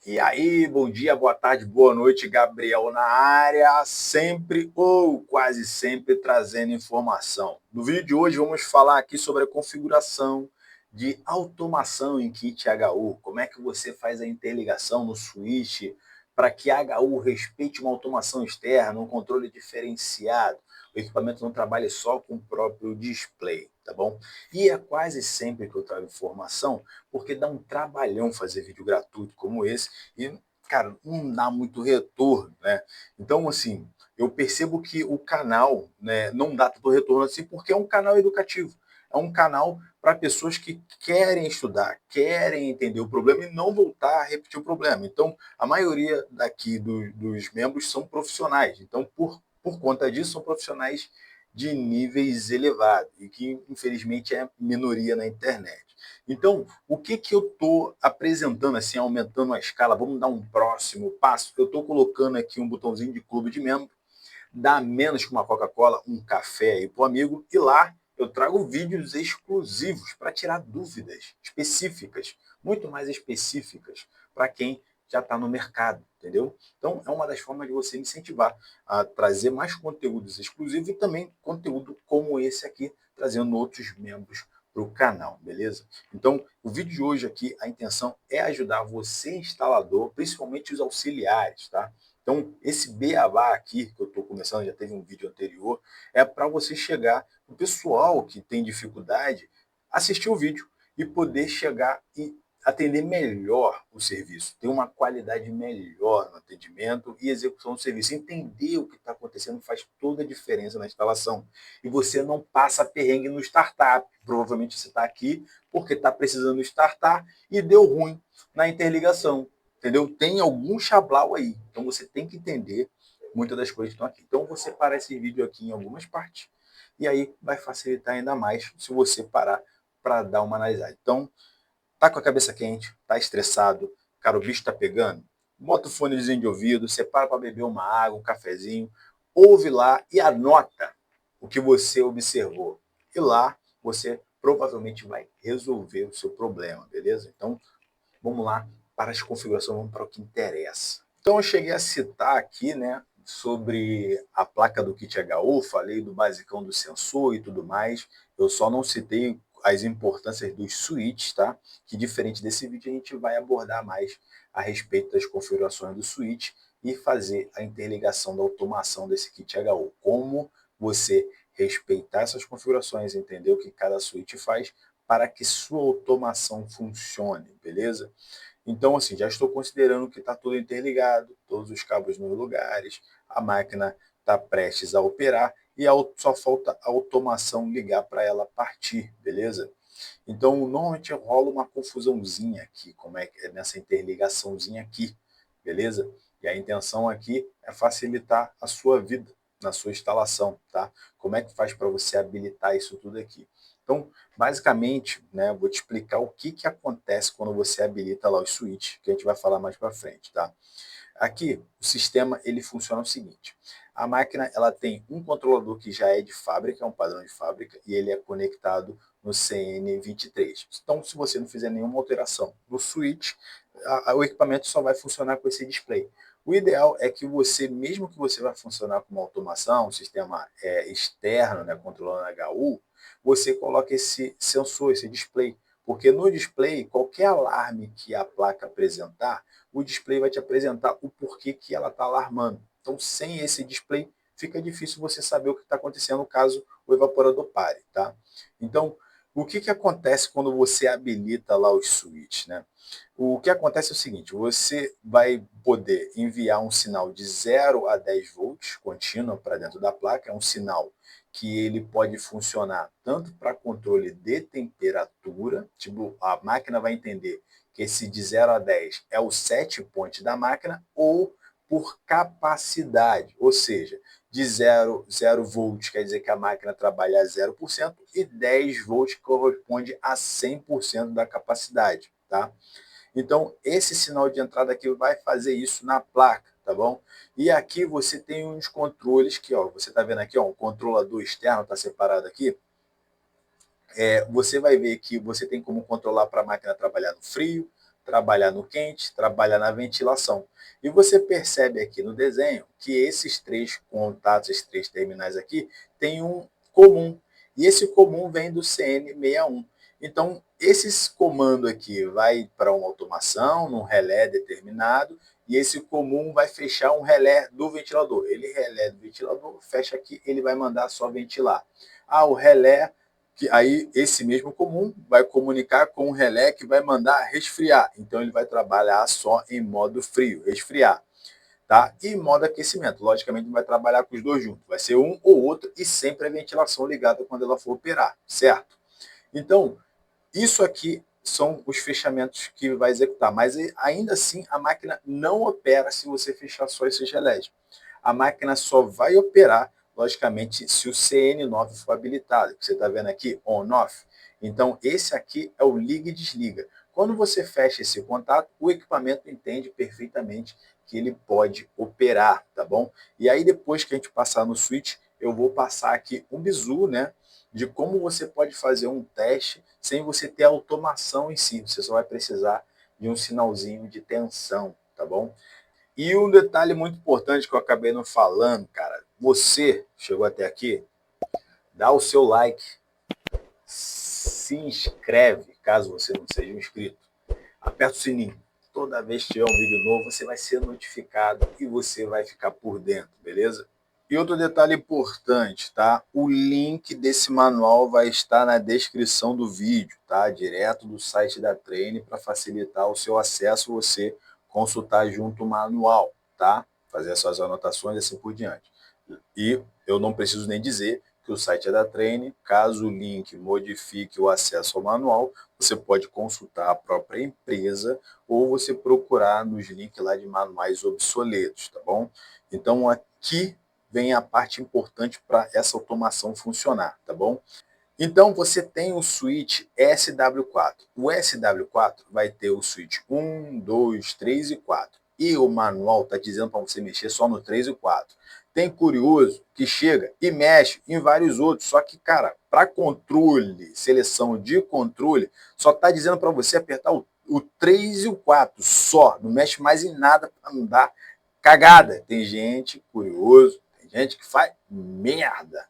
E aí, bom dia, boa tarde, boa noite, Gabriel na área, sempre ou quase sempre trazendo informação. No vídeo de hoje vamos falar aqui sobre a configuração de automação em kit HU, como é que você faz a interligação no switch para que HU respeite uma automação externa, um controle diferenciado, o equipamento não trabalhe só com o próprio display, tá bom? E é quase sempre que eu trago informação, porque dá um trabalhão fazer vídeo gratuito como esse, e, cara, não dá muito retorno, né? Então, assim, eu percebo que o canal, né, não dá tanto retorno assim porque é um canal educativo. É um canal para pessoas que querem estudar, querem entender o problema e não voltar a repetir o problema. Então, a maioria daqui dos membros são profissionais. Então, por conta disso, são profissionais de níveis elevados e que, infelizmente, é minoria na internet. Então, o que eu estou apresentando, assim, aumentando a escala? Vamos dar um próximo passo. Eu estou colocando aqui um botãozinho de clube de membro, dá menos que uma Coca-Cola, um café aí para o amigo, e lá eu trago vídeos exclusivos para tirar dúvidas específicas, muito mais específicas, para quem já está no mercado, entendeu? Então, é uma das formas de você incentivar a trazer mais conteúdos exclusivos e também conteúdo como esse aqui, trazendo outros membros para o canal, beleza? Então, o vídeo de hoje aqui, a intenção é ajudar você, instalador, principalmente os auxiliares, tá? Então, esse beabá aqui, que eu estou começando, já teve um vídeo anterior, é para você chegar, o pessoal que tem dificuldade, assistir o vídeo e poder chegar e atender melhor o serviço, ter uma qualidade melhor no atendimento e execução do serviço. Entender o que está acontecendo faz toda a diferença na instalação. E você não passa perrengue no startup. Provavelmente você está aqui porque está precisando startar e deu ruim na interligação. Entendeu? Tem algum chablau aí. Então você tem que entender muitas das coisas que estão aqui. Então você para esse vídeo aqui em algumas partes e aí vai facilitar ainda mais se você parar para dar uma analisada. Então, tá com a cabeça quente, tá estressado, cara, o bicho tá pegando, bota o fonezinho de ouvido, separa para beber uma água, um cafezinho, ouve lá e anota o que você observou. E lá você provavelmente vai resolver o seu problema, beleza? Então, vamos lá para as configurações, vamos para o que interessa. Então eu cheguei a citar aqui, né, sobre a placa do kit HU, falei do basicão do sensor e tudo mais. Eu só não citei as importâncias dos switches, tá? Que diferente desse vídeo a gente vai abordar mais a respeito das configurações do switch e fazer a interligação da automação desse kit HU. Como você respeitar essas configurações, entender o que cada switch faz para que sua automação funcione, beleza? Então, assim, já estou considerando que está tudo interligado, todos os cabos nos lugares, a máquina está prestes a operar e só falta a automação ligar para ela partir, beleza? Então, normalmente rola uma confusãozinha aqui, como é que é nessa interligaçãozinha aqui, beleza? E a intenção aqui é facilitar a sua vida na sua instalação, tá? Como é que faz para você habilitar isso tudo aqui? Então, basicamente, né, vou te explicar o que acontece quando você habilita lá os switches, que a gente vai falar mais para frente, tá? Aqui, o sistema ele funciona o seguinte: a máquina ela tem um controlador que já é de fábrica, é um padrão de fábrica, e ele é conectado no CN23. Então, se você não fizer nenhuma alteração no switch, o equipamento só vai funcionar com esse display. O ideal é que você, mesmo que você vai funcionar com uma automação, um sistema externo, né, controlando HU, você coloque esse sensor, esse display. Porque no display, qualquer alarme que a placa apresentar, o display vai te apresentar o porquê que ela está alarmando. Então, sem esse display, fica difícil você saber o que está acontecendo caso o evaporador pare, tá? Então, o que acontece quando você habilita lá os switches, né? O que acontece é o seguinte: você vai poder enviar um sinal de 0 a 10 volts contínuo para dentro da placa, é um sinal que ele pode funcionar tanto para controle de temperatura, tipo, a máquina vai entender que esse de 0 a 10 é o set point da máquina, ou por capacidade, ou seja, de 0 volts quer dizer que a máquina trabalha a 0% e 10 volts corresponde a 100% da capacidade, tá? Então, esse sinal de entrada aqui vai fazer isso na placa, tá bom? E aqui você tem uns controles que, ó, você está vendo aqui, ó, um controlador externo está separado aqui. Você vai ver que você tem como controlar para a máquina trabalhar no frio, trabalhar no quente, trabalhar na ventilação. E você percebe aqui no desenho que esses três contatos, esses três terminais aqui, têm um comum. E esse comum vem do CN61. Então, esse comando aqui vai para uma automação, num relé determinado, e esse comum vai fechar um relé do ventilador. Ele relé do ventilador, fecha aqui, ele vai mandar só ventilar. O relé, que aí esse mesmo comum vai comunicar com o relé que vai mandar resfriar. Então ele vai trabalhar só em modo frio, resfriar. Tá? E modo aquecimento. Logicamente, vai trabalhar com os dois juntos. Vai ser um ou outro e sempre a ventilação ligada quando ela for operar, certo? Então, isso aqui são os fechamentos que vai executar, mas ainda assim a máquina não opera se você fechar só esses relés. A máquina só vai operar, logicamente, se o CN9 for habilitado, que você está vendo aqui, on-off. Então, esse aqui é o liga e desliga. Quando você fecha esse contato, o equipamento entende perfeitamente que ele pode operar, tá bom? E aí, depois que a gente passar no switch, eu vou passar aqui um bizu, né? De como você pode fazer um teste sem você ter automação em si. Você só vai precisar de um sinalzinho de tensão, tá bom? E um detalhe muito importante que eu acabei não falando, cara. Você chegou até aqui, dá o seu like, se inscreve, caso você não seja um inscrito. Aperta o sininho. Toda vez que tiver um vídeo novo, você vai ser notificado e você vai ficar por dentro, beleza? E outro detalhe importante, tá? O link desse manual vai estar na descrição do vídeo, tá? Direto do site da Treine para facilitar o seu acesso, você consultar junto o manual, tá? Fazer as suas anotações e assim por diante. E eu não preciso nem dizer que o site é da Treine. Caso o link modifique o acesso ao manual, você pode consultar a própria empresa ou você procurar nos links lá de manuais obsoletos, tá bom? Então aqui vem a parte importante para essa automação funcionar, tá bom? Então você tem o switch SW4. O SW4 vai ter o switch 1, 2, 3 e 4. E o manual está dizendo para você mexer só no 3 e 4. Tem curioso que chega e mexe em vários outros. Só que, cara, para controle, seleção de controle, só está dizendo para você apertar o 3 e o 4 só. Não mexe mais em nada para não dar cagada. Tem gente curioso, tem gente que faz merda,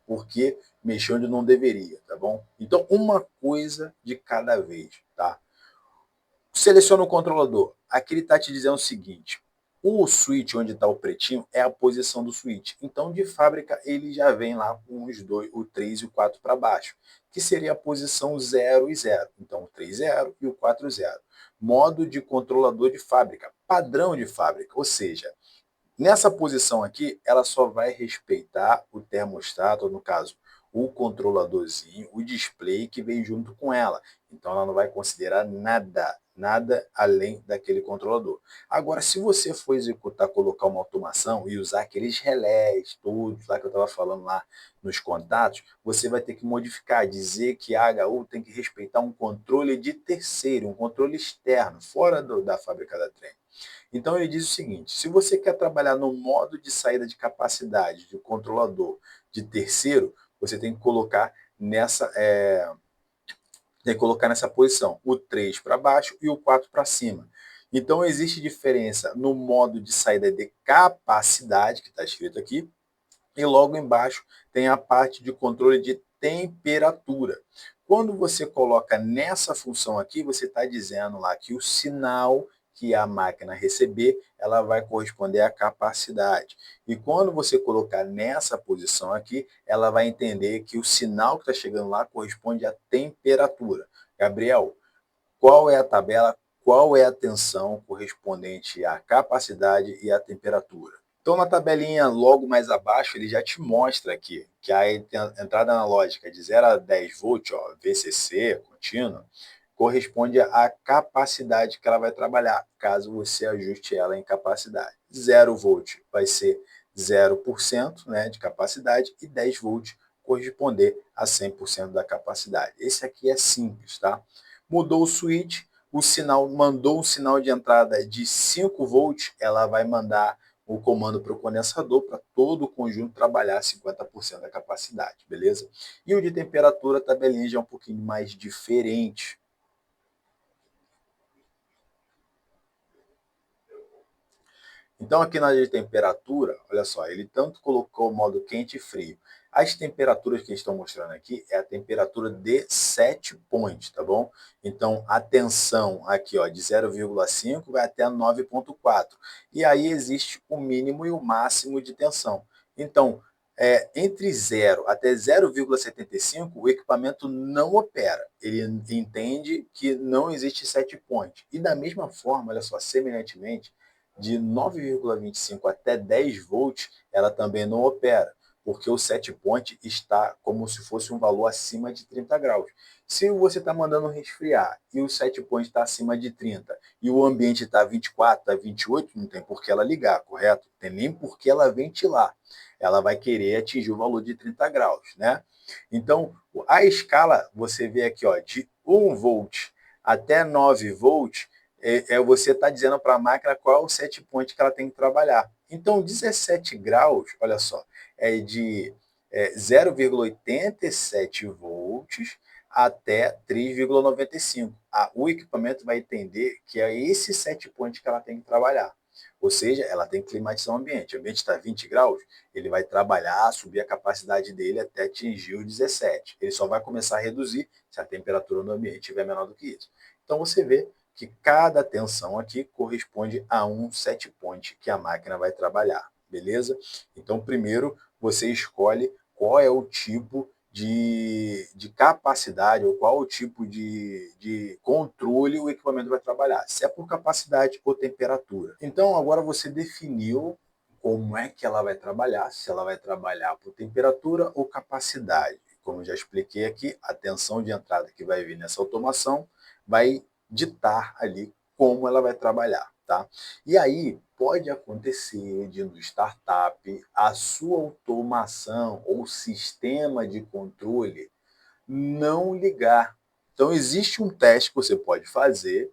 porque mexeu onde não deveria, tá bom? Então, uma coisa de cada vez, tá? Seleciona o controlador. Aqui ele está te dizendo o seguinte: o switch onde está o pretinho é a posição do switch. Então, de fábrica, ele já vem lá com os dois, o 3 e o 4 para baixo, que seria a posição 0 e 0. Então, o 3 0 e o 4 0. Modo de controlador de fábrica, padrão de fábrica, ou seja, nessa posição aqui, ela só vai respeitar o termostato, ou no caso, o controladorzinho, o display que vem junto com ela. Então, ela não vai considerar nada além daquele controlador. Agora, se você for executar, colocar uma automação e usar aqueles relés todos lá que eu estava falando lá nos contatos, você vai ter que modificar, dizer que a HU tem que respeitar um controle de terceiro, um controle externo, fora da fábrica da trem. Então ele diz o seguinte: se você quer trabalhar no modo de saída de capacidade de controlador de terceiro, você tem que colocar nessa posição o 3 para baixo e o 4 para cima. Então existe diferença no modo de saída de capacidade, que está escrito aqui, e logo embaixo tem a parte de controle de temperatura. Quando você coloca nessa função aqui, você está dizendo lá que o sinal que a máquina receber, ela vai corresponder à capacidade. E quando você colocar nessa posição aqui, ela vai entender que o sinal que está chegando lá corresponde à temperatura. Gabriel, qual é a tabela, qual é a tensão correspondente à capacidade e à temperatura? Então, na tabelinha logo mais abaixo, ele já te mostra aqui que a entrada analógica de 0 a 10 volts, ó, VCC, contínua, corresponde à capacidade que ela vai trabalhar, caso você ajuste ela em capacidade. 0 volt vai ser 0%, né, de capacidade e 10 volts corresponder a 100% da capacidade. Esse aqui é simples, tá? Mudou o switch, o sinal mandou um sinal de entrada de 5 volts, ela vai mandar o comando para o condensador para todo o conjunto trabalhar 50% da capacidade, beleza? E o de temperatura, a tabelinha já é um pouquinho mais diferente. Então, aqui na área de temperatura, olha só, ele tanto colocou o modo quente e frio. As temperaturas que estão mostrando aqui é a temperatura de set point, tá bom? Então, a tensão aqui, ó, de 0,5 vai até 9,4. E aí existe o mínimo e o máximo de tensão. Então, entre 0 até 0,75, o equipamento não opera. Ele entende que não existe set point. E da mesma forma, olha só, semelhantemente, de 9,25 até 10 volts, ela também não opera, porque o set point está como se fosse um valor acima de 30 graus. Se você está mandando resfriar e o set point está acima de 30 e o ambiente está 24, está 28, não tem por que ela ligar, correto? Não tem nem por que ela ventilar. Ela vai querer atingir o valor de 30 graus, né? Então, a escala, você vê aqui, ó, de 1 volt até 9 volts, você está dizendo para a máquina qual é o set point que ela tem que trabalhar. Então, 17 graus, olha só, é de 0,87 volts até 3,95. O equipamento vai entender que é esse set point que ela tem que trabalhar. Ou seja, ela tem que climatizar o ambiente. O ambiente está 20 graus, ele vai trabalhar, subir a capacidade dele até atingir o 17. Ele só vai começar a reduzir se a temperatura no ambiente estiver menor do que isso. Então você vê que cada tensão aqui corresponde a um set point que a máquina vai trabalhar, beleza? Então, primeiro você escolhe qual é o tipo de capacidade ou qual o tipo de controle o equipamento vai trabalhar, se é por capacidade ou temperatura. Então, agora você definiu como é que ela vai trabalhar, se ela vai trabalhar por temperatura ou capacidade. Como eu já expliquei aqui, a tensão de entrada que vai vir nessa automação vai ditar ali como ela vai trabalhar, tá? E aí pode acontecer de no startup a sua automação ou sistema de controle não ligar. Então existe um teste que você pode fazer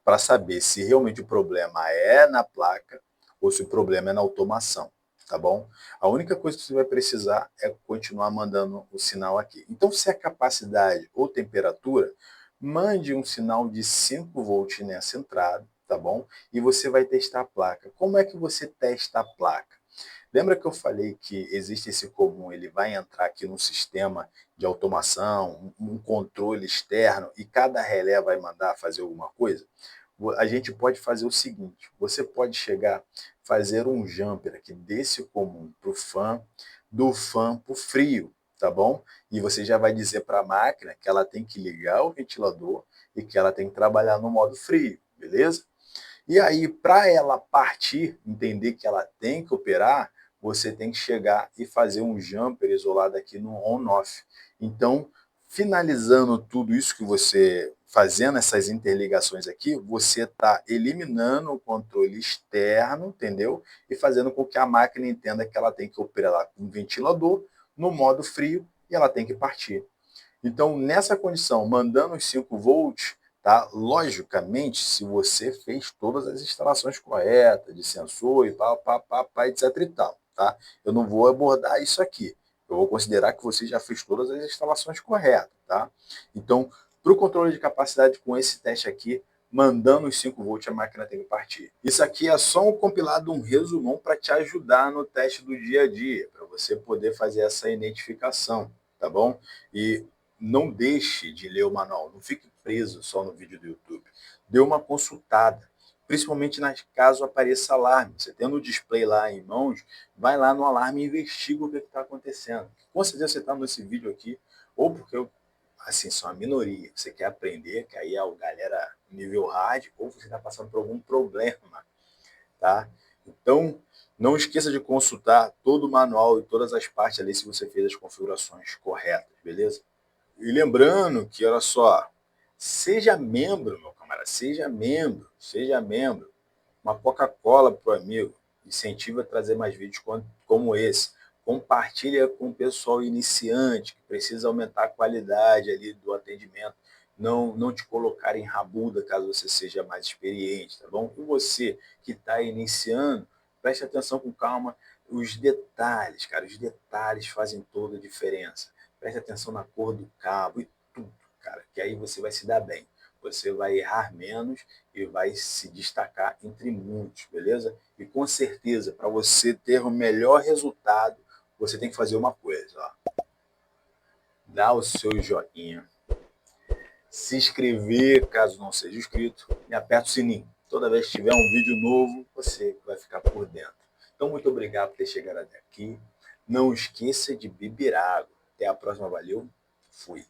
para saber se realmente o problema é na placa ou se o problema é na automação, tá bom? A única coisa que você vai precisar é continuar mandando o sinal aqui. Então, se é capacidade ou temperatura, mande um sinal de 5 volts nessa entrada, tá bom? E você vai testar a placa. Como é que você testa a placa? Lembra que eu falei que existe esse comum, ele vai entrar aqui no sistema de automação, um controle externo, e cada relé vai mandar fazer alguma coisa? A gente pode fazer o seguinte: você pode chegar, fazer um jumper aqui desse comum para o fan, do fan para o frio, tá bom? E você já vai dizer para a máquina que ela tem que ligar o ventilador e que ela tem que trabalhar no modo frio, beleza? E aí, para ela partir, entender que ela tem que operar, você tem que chegar e fazer um jumper isolado aqui no on-off. Então, finalizando tudo isso que você, fazendo essas interligações aqui, você está eliminando o controle externo, entendeu? E fazendo com que a máquina entenda que ela tem que operar com o ventilador no modo frio e ela tem que partir. Então, nessa condição, mandando os 5 volts, tá? Logicamente, se você fez todas as instalações corretas de sensor e pá, etc e tal, tá? Eu não vou abordar isso aqui. Eu vou considerar que você já fez todas as instalações corretas, tá? Então, para o controle de capacidade com esse teste aqui, mandando os 5 volts, a máquina tem que partir. Isso aqui é só um compilado, um resumão para te ajudar no teste do dia a dia, para você poder fazer essa identificação, tá bom? E não deixe de ler o manual, não fique preso só no vídeo do YouTube. Dê uma consultada, principalmente caso apareça alarme. Você tendo o display lá em mãos, vai lá no alarme e investiga o que está acontecendo. Com certeza você está nesse vídeo aqui, ou porque assim, são a minoria. Você quer aprender, que aí é o galera nível hard, ou você está passando por algum problema, tá? Então, não esqueça de consultar todo o manual e todas as partes ali se você fez as configurações corretas, beleza? E lembrando que, olha só, seja membro, meu camarada, seja membro, seja membro. Uma Coca-Cola para o amigo, incentiva a trazer mais vídeos como esse. Compartilha com o pessoal iniciante, que precisa aumentar a qualidade ali do atendimento. Não te colocar em rabuda caso você seja mais experiente, tá bom? E você que está iniciando, preste atenção com calma. Os detalhes, cara, os detalhes fazem toda a diferença. Preste atenção na cor do cabo e tudo, cara, que aí você vai se dar bem. você vai errar menos e vai se destacar entre muitos, beleza? E com certeza, para você ter o melhor resultado, você tem que fazer uma coisa, ó. Dá o seu joinha, se inscrever caso não seja inscrito e aperta o sininho. Toda vez que tiver um vídeo novo, você vai ficar por dentro. Então, muito obrigado por ter chegado até aqui. Não esqueça de beber água. Até a próxima, valeu, fui.